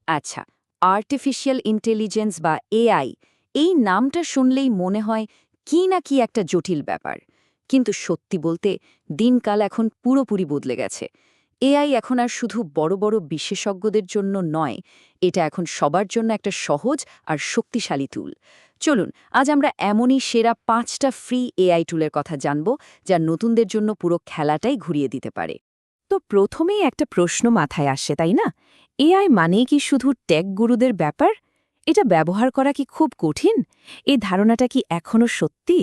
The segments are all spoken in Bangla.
আচ্ছা, আর্টিফিশিয়াল ইন্টেলিজেন্স বা এআই এই নামটা শুনলেই মনে হয় কি না কি একটা জটিল ব্যাপার। কিন্তু সত্যি বলতে দিনকাল এখন পুরোপুরি বদলে গেছে। এআই এখন আর শুধু বড় বড় বিশেষজ্ঞদের জন্য নয়, এটা এখন সবার জন্য একটা সহজ আর শক্তিশালী টুল। চলুন আজ আমরা এমনই সেরা 5টা ফ্রি এআই টুলের কথা জানব, যা নতুনদের জন্য পুরো খেলাটাই ঘুরিয়ে দিতে পারে। তো প্রথমেই একটা প্রশ্ন মাথায় আসে, তাই না? এআই মানেই কি শুধু টেক গুরুদের ব্যাপার? এটা ব্যবহার করা কি খুব কঠিন? এই ধারণাটা কি এখনো সত্যি?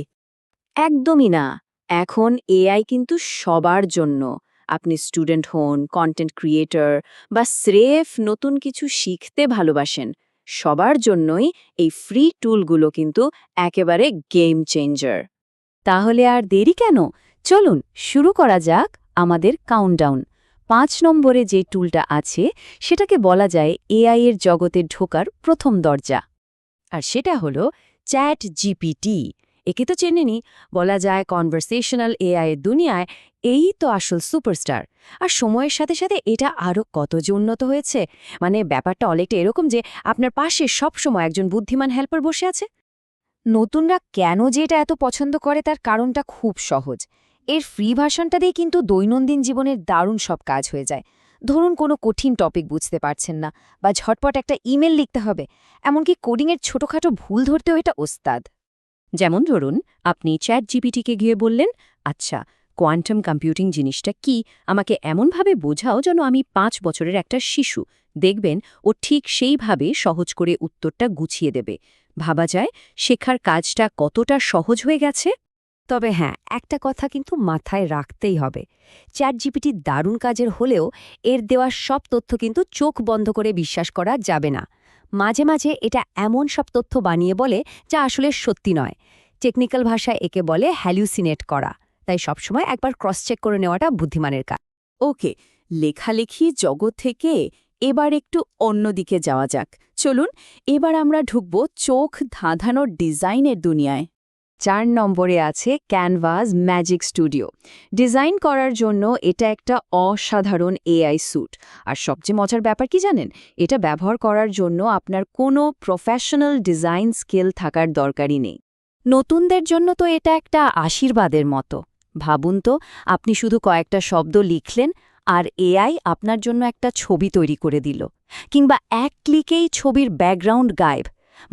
একদমই না। এখন এআই কিন্তু সবার জন্য। আপনি স্টুডেন্ট হন, কন্টেন্ট ক্রিয়েটর বা স্রেফ নতুন কিছু শিখতে ভালোবাসেন, সবার জন্যই এই ফ্রি টুলগুলো কিন্তু একেবারে গেম চেঞ্জার। তাহলে আর দেরি কেন? চলুন শুরু করা যাক আমাদের কাউন্টডাউন। 5 নম্বরে যে টুলটা আছে সেটাকে বলা যায় এআই এর জগতে ঢোকার প্রথম দরজা। আর সেটা হলো চ্যাট জিপিটি। একে তো চেনেনি, বলা যায় কনভারসেশনাল এআই এর দুনিয়ায় এই তো আসল সুপারস্টার। আর সময়ের সাথে সাথে এটা আরও কত যে উন্নত হয়েছে। মানে ব্যাপারটা অনেকটা এরকম যে আপনার পাশে সবসময় একজন বুদ্ধিমান হেল্পার বসে আছে। নতুনরা কেন যে এটা এত পছন্দ করে তার কারণটা খুব সহজ। এর ফ্রি ভার্সনটা দিয়ে কিন্তু দৈনন্দিন জীবনের দারুণ সব কাজ হয়ে যায়। ধরুন কোনো কঠিন টপিক বুঝতে পারছেন না, বা ঝটপট একটা ইমেল লিখতে হবে, এমনকি কোডিংয়ের ছোটখাটো ভুল ধরতেও এটা ওস্তাদ। যেমন ধরুন আপনি চ্যাট জিপিটিকে গিয়ে বললেন, আচ্ছা কোয়ান্টাম কম্পিউটিং জিনিসটা কি, আমাকে এমনভাবে বোঝাও যেন আমি 5 বছরের একটা শিশু। দেখবেন ও ঠিক সেইভাবে সহজ করে উত্তরটা গুছিয়ে দেবে। ভাবা যায় শেখার কাজটা কতটা সহজ হয়ে গেছে। তবে হ্যাঁ, একটা কথা কিন্তু মাথায় রাখতেই হবে। চ্যাট জিপিটি দারুণ কাজের হলেও এর দেওয়া সব তথ্য কিন্তু চোখ বন্ধ করে বিশ্বাস করা যাবে না। মাঝে মাঝে এটা এমন সব তথ্য বানিয়ে বলে যা আসলে সত্যি নয়। টেকনিক্যাল ভাষায় একে বলে হ্যালুসিনেট করা। তাই সবসময় একবার ক্রস চেক করে নেওয়াটা বুদ্ধিমানের কাজ। ওকে, লেখালেখি জগৎ থেকে এবার একটু অন্যদিকে যাওয়া যাক। চলুন এবার আমরা ঢুকব চোখ ধাঁধানোর ডিজাইনের দুনিয়ায়। 4 নম্বরে আছে ক্যানভাস ম্যাজিক স্টুডিও। ডিজাইন করার জন্য এটা একটা অসাধারণ এআই স্যুট। আর সবচেয়ে মজার ব্যাপার কি জানেন, এটা ব্যবহার করার জন্য আপনার কোনো প্রফেশনাল ডিজাইন স্কিল থাকার দরকারই নেই। নতুনদের জন্য তো এটা একটা আশীর্বাদের মতো। ভাবুন তো, আপনি শুধু কয়েকটা শব্দ লিখলেন আর এআই আপনার জন্য একটা ছবি তৈরি করে দিল, কিংবা এক ক্লিকেই ছবির ব্যাকগ্রাউন্ড গায়েব।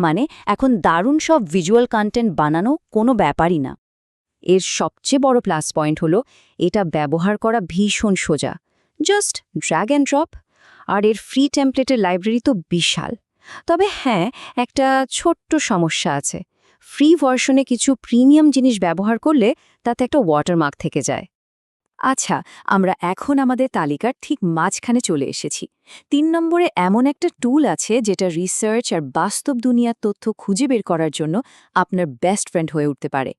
মানে এখন দারুণ সব ভিজুয়াল কন্টেন্ট বানানো কোনো ব্যাপারই না। এর সবচেয়ে বড় প্লাস পয়েন্ট হলো এটা ব্যবহার করা ভীষণ সোজা। Just drag and drop. আর এর ফ্রি টেমপ্লেটের লাইব্রেরি তো বিশাল। তবে হ্যাঁ, একটা ছোট্ট সমস্যা আছে। ফ্রি ভার্সনে কিছু প্রিমিয়াম জিনিস ব্যবহার করলে তাতে একটা ওয়াটারমার্ক থেকে যায়। আচ্ছা, আমরা এখন আমাদের তালিকার ঠিক মাঝখানে চলে এসেছি। 3 নম্বরে এমন একটা টুল আছে যেটা রিসার্চ আর বাস্তব দুনিয়ার তথ্য খুঁজে বের করার জন্য আপনার বেস্ট ফ্রেন্ড হয়ে উঠতে পারে।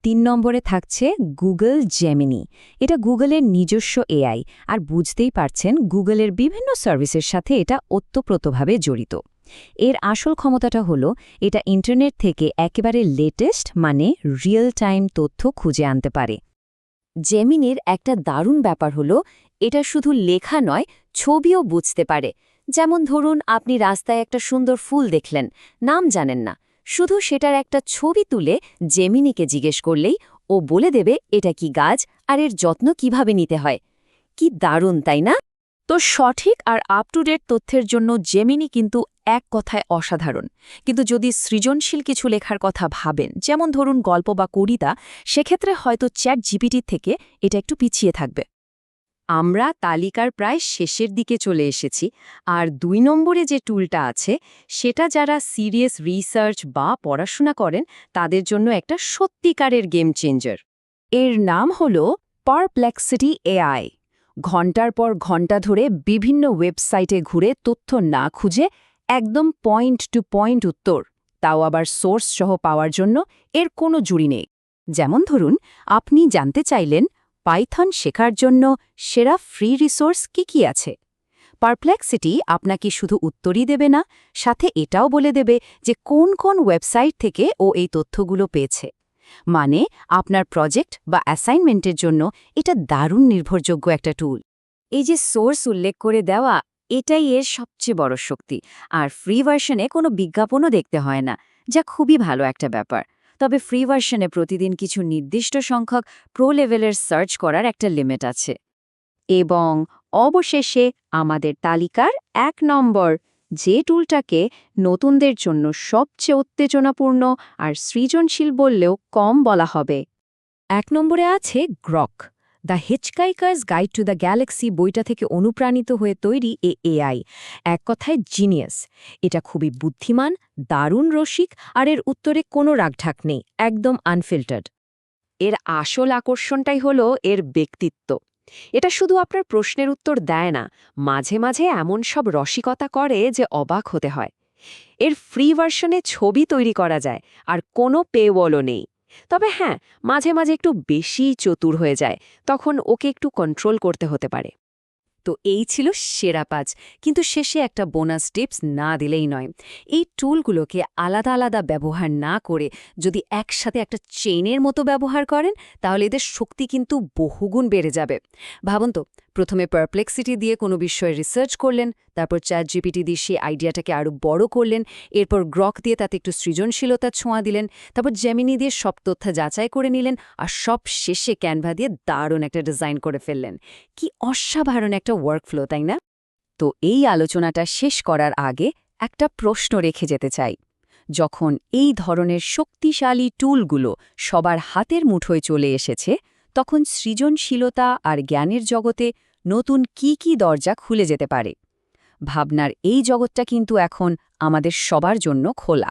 3 নম্বরে থাকছে গুগল জেমিনি। এটা গুগলের নিজস্ব এআই, আর বুঝতেই পারছেন গুগলের বিভিন্ন সার্ভিসের সাথে এটা ওতপ্রোতভাবে জড়িত। এর আসল ক্ষমতাটা হলো এটা ইন্টারনেট থেকে একেবারে লেটেস্ট মানে রিয়েল টাইম তথ্য খুঁজে আনতে পারে। জেমিনির একটা দারুণ ব্যাপার হলো এটা শুধু লেখা নয়, ছবিও বুঝতে পারে। যেমন ধরুন আপনি রাস্তায় একটা সুন্দর ফুল দেখলেন, নাম জানেন না, শুধু সেটার একটা ছবি তুলে জেমিনিকে জিজ্ঞেস করলেই ও বলে দেবে এটা কি গাছ আর এর যত্ন কিভাবে নিতে হয়। কি দারুণ, তাই না? তো সঠিক আর আপ টু ডেট তথ্যের জন্য জেমিনি কিন্তু এক কথায় অসাধারণ। কিন্তু যদি সৃজনশীল কিছু লেখার কথা ভাবেন, যেমন ধরুন গল্প বা কবিতা, সেক্ষেত্রে হয়তো চ্যাট জিপিটি থেকে এটা একটু পিছিয়ে থাকবে। আমরা তালিকার প্রায় শেষের দিকে চলে এসেছি। আর 2 নম্বরে যে টুলটা আছে সেটা যারা সিরিয়াস রিসার্চ বা পড়াশোনা করেন তাদের জন্য একটা সত্যিকারের গেম চেঞ্জার। এর নাম হল পারপ্লেক্সিটি এআই। ঘণ্টার পর ঘণ্টা ধরে বিভিন্ন ওয়েবসাইটে ঘুরে তথ্য না খুঁজে একদম পয়েন্ট টু পয়েন্ট উত্তর, তাও আবার সোর্স সহ পাওয়ার জন্য এর কোনো জুড়ি নেই। যেমন ধরুন আপনি জানতে চাইলেন পাইথন শেখার জন্য সেরা ফ্রি রিসোর্স কি আছে। পারপ্লেক্সিটি আপনাকে শুধু উত্তরই দেবে না, সাথে এটাও বলে দেবে যে কোন কোন ওয়েবসাইট থেকে ও এই তথ্যগুলো পেয়েছে। মানে আপনার প্রজেক্ট বা অ্যাসাইনমেন্টের জন্য এটা দারুণ নির্ভরযোগ্য একটা টুল। এই যে সোর্স উল্লেখ করে দেওয়া, এটাই এর সবচেয়ে বড় শক্তি। আর ফ্রি ভার্সনে কোনো বিজ্ঞাপনও দেখতে হয় না, যা খুবই ভালো একটা ব্যাপার। তবে ফ্রি ভার্সনে প্রতিদিন কিছু নির্দিষ্ট সংখ্যক প্রো লেভেলের সার্চ করার একটা লিমিট আছে। এবং অবশেষে আমাদের তালিকার ১ নম্বর, যে টুলটাকে নতুনদের জন্য সবচেয়ে উত্তেজনাপূর্ণ আর সৃজনশীল বললেও কম বলা হবে। ১ নম্বরে আছে Grok, the hitchhiker's guide to the galaxy বইটা থেকে অনুপ্রাণিত হয়ে তৈরি এআই। এক কথায় জিনিয়াস। এটা খুবই বুদ্ধিমান, দারুণ রসিক, আর এর উত্তরে কোনো রাগঢাক নেই, একদম আনফিল্টার্ড। এর আসল আকর্ষণটাই হলো এর ব্যক্তিত্ব। এটা শুধু আপনার প্রশ্নের উত্তর দেয় না, মাঝে মাঝে এমন সব রসিকতা করে যে অবাক হতে হয়। এর ফ্রি ভার্সনে ছবি তৈরি করা যায়, আর কোনো পেওয়ালও নেই। তবে হ্যাঁ, মাঝে মাঝে একটু বেশি চতুর হয়ে যায়, তখন ওকে একটু কন্ট্রোল করতে হতে পারে। তো এই ছিল সেরা ৫, কিন্তু শেষে একটা বোনাস টিপস না দিলেই নয়। এই টুলগুলোকে আলাদা আলাদা ব্যবহার না করে যদি একসাথে একটা চেইনের মতো ব্যবহার করেন, তাহলে এদের শক্তি কিন্তু বহুগুণ বেড়ে যাবে। ভাবুন তো, প্রথমে পারপ্লেক্সিটি দিয়ে কোনো বিষয়ে রিসার্চ করলেন, তারপর চ্যাটজিপিটি দিয়ে সেই আইডিয়াটাকে আরও বড় করলেন, এরপর গ্রক দিয়ে তাতে একটু সৃজনশীলতা ছোঁয়া দিলেন, তারপর জেমিনি দিয়ে সব তথ্য যাচাই করে নিলেন, আর সব শেষে ক্যানভা দিয়ে দারুণ একটা ডিজাইন করে ফেললেন। কি অসাধারণ একটা ওয়ার্কফ্লো, তাই না? তো এই আলোচনাটা শেষ করার আগে একটা প্রশ্ন রেখে যেতে চাই। যখন এই ধরনের শক্তিশালী টুলগুলো সবার হাতের মুঠোয় চলে এসেছে, তখন সৃজনশীলতা আর জ্ঞানের জগতে নতুন কি দরজা খুলে যেতে পারে। ভাবনার এই জগৎটা কিন্তু এখন আমাদের সবার জন্য খোলা।